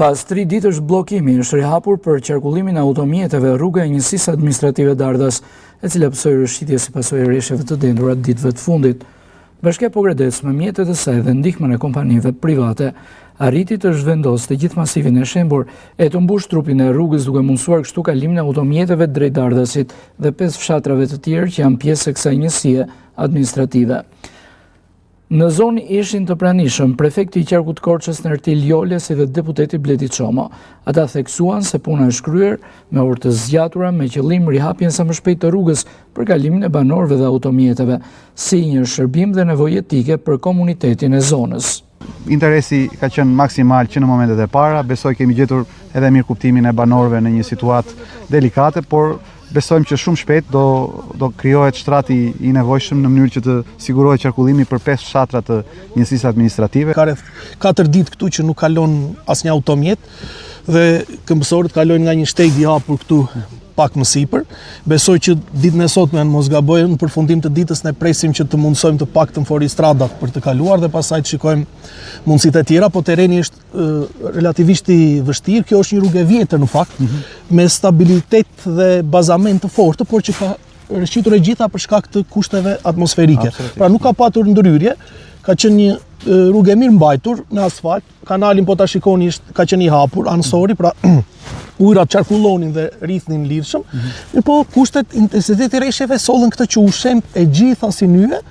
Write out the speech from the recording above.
Pas 3 ditësh bllokimi është rihapur për qarkullimin e automjeteve rruga e Njësisë Administrative Dardas, e cila pësoi rrëshqitje si pasojë e rreshjeve të dendur atë ditëve të fundit. Bashkia Pogradec me mjetet e saj dhe ndihmën e kompanive private arriti të zhvendosë të gjithë masivin e shembur e të mbush trupin e rrugës duke mundësuar kështu kalimin e automjeteve drejt Dardasit dhe 5 fshatrave të tjerë që janë pjesë e kësaj njësie administrative. Në zonë ishin të pranishëm prefekti i qarkut Korçës Nertil Jole si dhe deputeti Bledi Çomo. Ata theksuan se puna është kryer me orë të zgjatura me qëllim rihapjen sa më shpejt të rrugës për kalimin e banorëve dhe automjeteve, si një shërbim dhe nevojë etike për komunitetin e zonës. Interesi ka qenë maksimal që në momentet e para, besoj kemi gjetur edhe mirë kuptimin e banorëve në një situatë delikate, por besojmë që shumë shpejt do krijohet shtrati i nevojshëm në mënyrë që të sigurohet qarkullimi për 5 fshatra të njësisë administrative. Ka rreth 4 ditë këtu që nuk kalon asnjë automjet dhe këmbësorët kalojnë nga një shteg i hapur këtu pak më sipër. Besoj që ditën e sotme mos gaboj, në përfundim të ditës ne presim që të mundsojmë të paktën foristradat për të kaluar dhe pastaj të shikojmë mundësitë e tjera, po terreni është relativisht i vështirë. Kjo është një rrugë e vjetër në fakt, me stabilitet dhe bazament të fortë, por që ka rrëshqitur e gjitha për shkak të kushteve atmosferike. Pra nuk ka patur ndryrje, ka qenë një rrugë e mirë mbajtur në asfalt, kanalin po ta shikoni ka qenë i hapur, ansori, pra ujrat qarkullonin dhe rrithnin lirshëm, po kushtet intensiteti rreshjeve sollën këtë që ushem e gjitha si nyje.